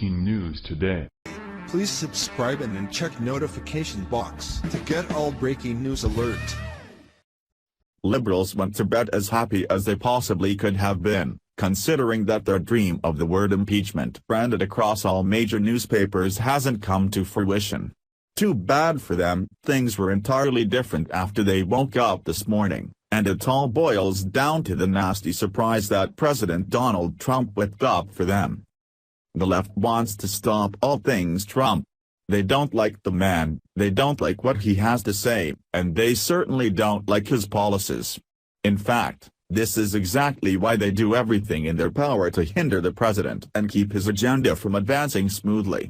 breaking news today. Please subscribe and then check notification box to get all breaking news alert. Liberals went to bed as happy as they possibly could have been, considering that their dream of the word impeachment branded across all major newspapers hasn't come to fruition. Too bad for them. Things were entirely different after they woke up this morning, and it all boils down to the nasty surprise that President Donald Trump whipped up for them. The left wants to stop all things Trump. They don't like the man, they don't like what he has to say, and they certainly don't like his policies. In fact, this is exactly why they do everything in their power to hinder the president and keep his agenda from advancing smoothly.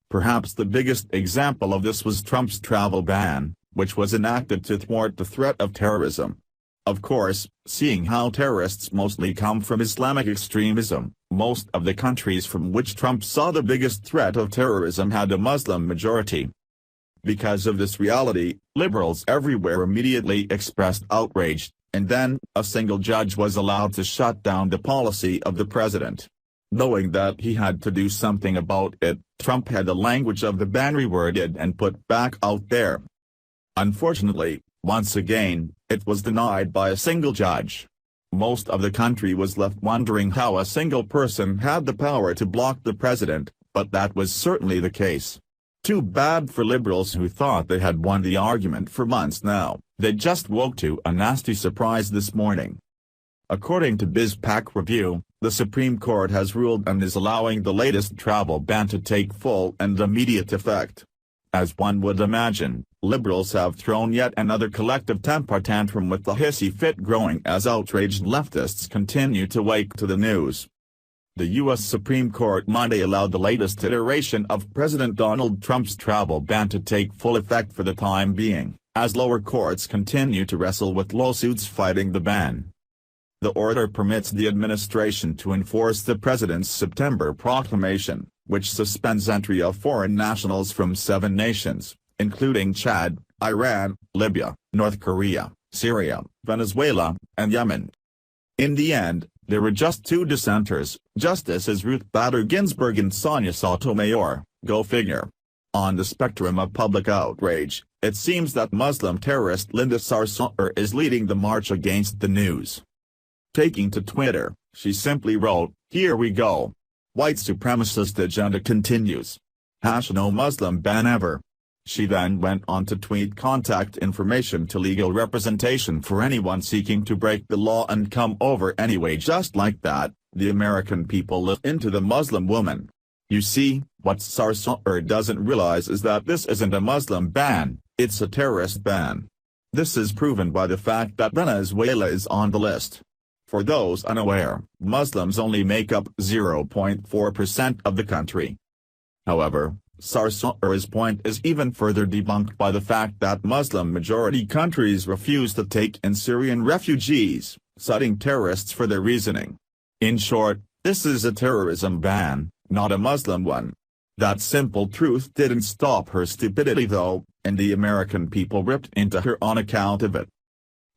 Perhaps the biggest example of this was Trump's travel ban, which was enacted to thwart the threat of terrorism. Of course, seeing how terrorists mostly come from Islamic extremism, most of the countries from which Trump saw the biggest threat of terrorism had a Muslim majority. Because of this reality, liberals everywhere immediately expressed outrage, and then, a single judge was allowed to shut down the policy of the president. Knowing that he had to do something about it, Trump had the language of the ban reworded and put back out there. Unfortunately, once again, it was denied by a single judge. Most of the country was left wondering how a single person had the power to block the president, but that was certainly the case. Too bad for liberals who thought they had won the argument for months now. They just woke to a nasty surprise this morning. According to BizPac Review, the Supreme Court has ruled and is allowing the latest travel ban to take full and immediate effect. As one would imagine, liberals have thrown yet another collective temper tantrum, with the hissy fit growing as outraged leftists continue to wake to the news. The U.S. Supreme Court Monday allowed the latest iteration of President Donald Trump's travel ban to take full effect for the time being, as lower courts continue to wrestle with lawsuits fighting the ban. The order permits the administration to enforce the president's September proclamation, which suspends entry of foreign nationals from 7 nations, including Chad, Iran, Libya, North Korea, Syria, Venezuela, and Yemen. In the end, there were just 2 dissenters, Justices Ruth Bader Ginsburg and Sonia Sotomayor, go figure. On the spectrum of public outrage, it seems that Muslim terrorist Linda Sarsour is leading the march against the news. Taking to Twitter, she simply wrote, "Here we go. White supremacist agenda continues. #No Muslim ban ever." She then went on to tweet contact information to legal representation for anyone seeking to break the law and come over anyway. Just like that, the American people lit into the Muslim woman. You see, what Sarsour doesn't realize is that this isn't a Muslim ban, it's a terrorist ban. This is proven by the fact that Venezuela is on the list. For those unaware, Muslims only make up 0.4% of the country. However, Sarsour's point is even further debunked by the fact that Muslim-majority countries refuse to take in Syrian refugees, citing terrorists for their reasoning. In short, this is a terrorism ban, not a Muslim one. That simple truth didn't stop her stupidity though, and the American people ripped into her on account of it.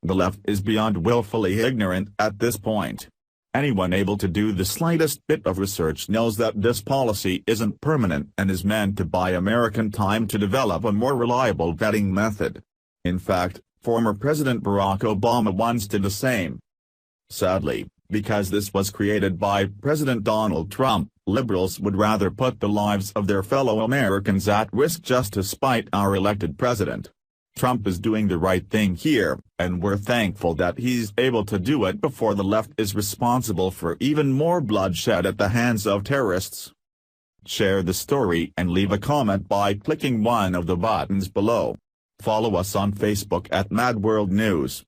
The left is beyond willfully ignorant at this point. Anyone able to do the slightest bit of research knows that this policy isn't permanent and is meant to buy American time to develop a more reliable vetting method. In fact, former President Barack Obama once did the same. Sadly, because this was created by President Donald Trump, liberals would rather put the lives of their fellow Americans at risk just to spite our elected president. Trump is doing the right thing here, and we're thankful that he's able to do it before the left is responsible for even more bloodshed at the hands of terrorists. Share the story and leave a comment by clicking one of the buttons below. Follow us on Facebook at Mad World News.